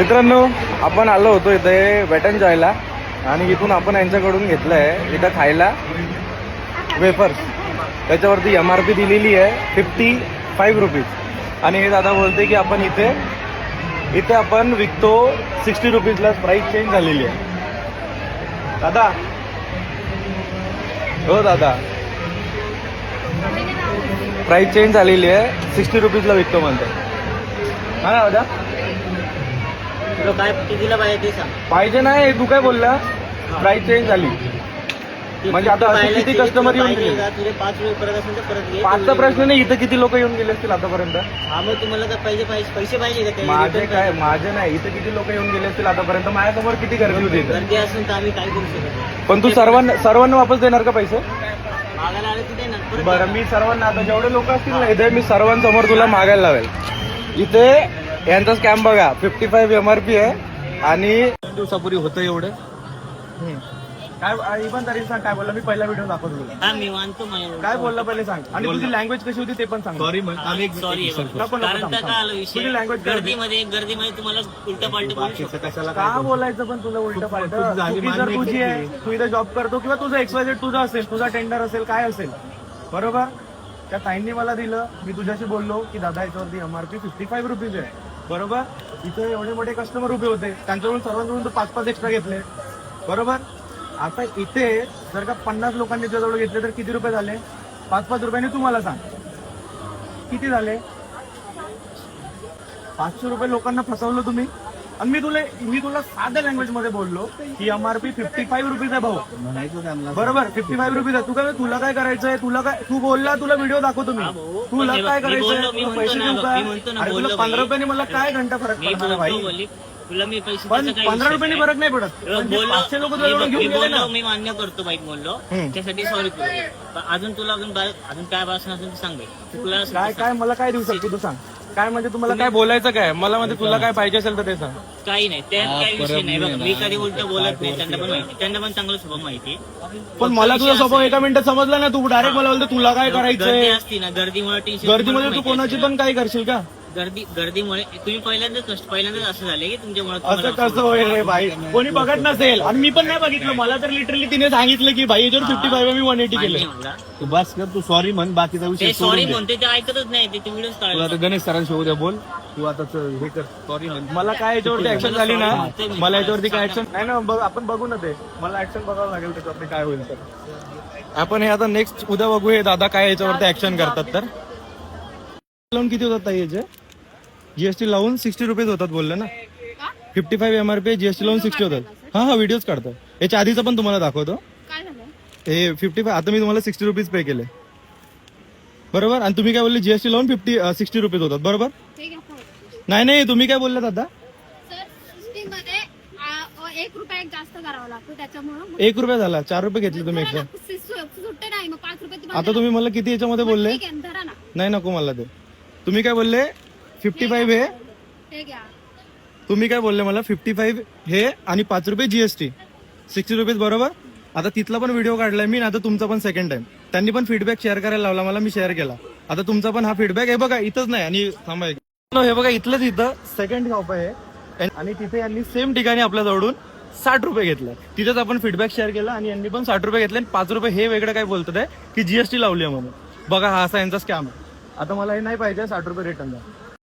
मित्रांनो, आपण आलो होतो इथे वेट एंड जॉयला आणि इथून आपण यांच्याकडून घेतलं आहे इथं खायला वेफर्स. त्याच्यावरती MRP दिलेली आहे 55 रुपीज आणि हे दादा बोलते की आपण इथे आपण विकतो 60 रुपीजला. प्राईस चेंज झालेली आहे. दादा, हो दादा, प्राईस चेंज झालेली आहे. 60 रुपीजला विकतो म्हणते. हा ना दादा, तुला काय कितीला पाहिजे ते सांग. पाहिजे नाही, तू काय बोलला? प्राईस चेंज झाली म्हणजे आता असे किती कस्टमर येऊन गेले? तुझे 5 रुपये परत असेल तर परत घे. पाचचा प्रश्न नाही, इथं किती लोक येऊन गेले असतील आतापर्यंत? हा, मग तुम्हाला काय पैसे पाहिजे का? माझे नाही, इथं किती लोक येऊन गेले असतील आतापर्यंत? माझ्यासमोर किती गर्दी होती इथं. गर्दी असून तर आम्ही काय करू शकतो. पण तू सर्वांना वापस देणार का पैसे? मागायला आले तिथे ना. बरं, मी सर्वांना, आता जेवढे लोक असतील ना इथे, मी सर्वांसमोर तुला मागायला लावेल. इथे यांचा स्कॅम बघा, 55 MRP आहे आणि दिवसापूर्वी होतं एवढं. काय इमानदारी सांग, काय बोलला? मी पहिला व्हिडिओ दाखवतो तुला. हा, मी मानतो. काय बोलला पहिले सांग, आणि तुझी लँग्वेज कशी होती ते पण सांग. सॉरी कारण तुझी का आलं विषय लँग्वेज गर्दीमध्ये तुम्हाला उलट पालट बोलू शकतो. का बोलायचं पण तुला उलट पालट? जर तुझी आहे, तू इथे जॉब करतो किंवा तुझं XYZ तुझं असेल, तुझा टेंडर असेल, काय असेल, बरोबर? त्या ताईंनी मला दिलं, मी तुझ्याशी बोललो की दादा याच्यावरती MRP 55 रुपीज आहे, बरोबर? इथे एवढे मोठे कस्टमर उभे होते, त्यांच्याकडून सर्वांकडून 5-5 एक्स्ट्रा घेतले, बरोबर? आता इथे जर का 50 लोकांनी तुझ्याजवळ घेतले तर किती रुपये झाले? 5-5 रुपयाने तुम्हाला सांग किती झाले? 500 रुपये लोकांना फसवलं तुम्ही. आणि मी तुला साध्या लँग्वेज मध्ये बोललो की MRP 55 रुपीज आहे भाऊ, बरोबर? 55 रुपीज आहे. तुला काय करायचंय? तू बोलला, तुला व्हिडिओ दाखवतो मी. तुला काय करायचंय? पैसे देऊ का? अरे तुला 15 रुपयाने मला काय घंटा फरक पडणार भाई? तुला मी पैसे पण 15 रुपयाने फरक नाही पडत. 500 लोक तुला घेऊन गेले ना. मी मान्य करतो बाईक बोललो त्यासाठी सॉरी तुला. अजून काय भाषण असेल सांग बाई. तुला काय मला काय देऊ शकतो तू सांग. काय म्हणजे तुम्हाला काय बोलायचं काय मला? म्हणजे तुला काय पाहिजे असेल तर ते सांग. काही नाही, त्यात काही विषय नाही. बघा, मी कधी उलट बोलत नाही. त्यांना पण माहिती, त्यांना पण चांगला स्वभाव माहिती. पण मला तुझा स्वभाव एका मिनिटात समजला ना. तू डायरेक्ट मला बोलतो तुला काय करायचंय. गर्दी असती ना, गर्दीमध्ये तू कोणाची पण काही करशील का? गर्दीमुळे तुम्ही पहिल्यांदाच असं झाले की तुमच्यामुळे असं कसं होईल रे भाई? कोणी बघत नसेल आणि मी पण नाही बघितलं. मला तर लिटरली तिने सांगितलं की भाई याच्यावर 55 मी 180 केले. तू बस कर, तू सॉरी म्हण, बाकीचा विषय सॉरी म्हणते ते ऐकतच नाही. ते व्हिडिओ तू आता गणेश सरांशी उद्या बोल. तू आता हे कर, सॉरी म्हण. मला काय याच्यावरती ऍक्शन झाली ना, मला याच्यावरती काय ऍक्शन नाही ना. आपण बघू ना ते. मला ऍक्शन बघावं लागेल त्याच्यावरती काय होईल तर. आपण हे आता नेक्स्ट उद्या बघू हे दादा काय याच्यावरती ऍक्शन करतात. तर लावून किती होतात ताई याचे? GST लावून 60 रुपीज होतात बोलले ना. 55 MRP GST लावून 60 होतात. हा व्हिडिओज काढतो. याच्या आधीचं पण तुम्हाला दाखवतो. हे 55 आता मी तुम्हाला 60 रुपीज पे केले, बरोबर? आणि तुम्ही काय बोलले? GST लावून 60 रुपीज होतात, बरोबर? नाही तुम्ही काय बोलले दादा? 1 रुपया जास्त करावा लागतो त्याच्यामुळे 1 रुपया झाला, 4 रुपये घेतले तुम्ही एक्स्ट्रा. सुट्टे नाही, मग 5 रुपये. आता तुम्ही मला किती याच्यामध्ये बोलले? नाही नको मला ते. तुम्ही काय बोलले? 55 हे. तुम्ही काय बोलले मला? 55 हे आणि 5 रुपये GST, 60 रुपीज, बरोबर? आता तिथला पण व्हिडिओ काढलाय मी. आता तुमचा पण सेकंड टाइम त्यांनी पण फीडबॅक शेअर करायला लावला मला, मी शेअर केला. आता तुमचा पण हा फीडबॅक हे बघा, इथंच नाही आणि थांबा हे बघा, इथलंच इथं सेकंड शॉप आहे आणि तिथे यांनी सेम ठिकाणी आपल्या जवळून 60 रुपये घेतलं. तिथेच आपण फीडबॅक शेअर केला आणि यांनी पण 60 रुपये घेतले आणि 5 रुपये हे वेगळं काय बोलतात आहे की GST लावली आहे म्हणून. बघा, हा असा यांचा स्कॅम आहे. आता मला हे नाही पाहिजे, 60 रुपये रिटर्न द्या.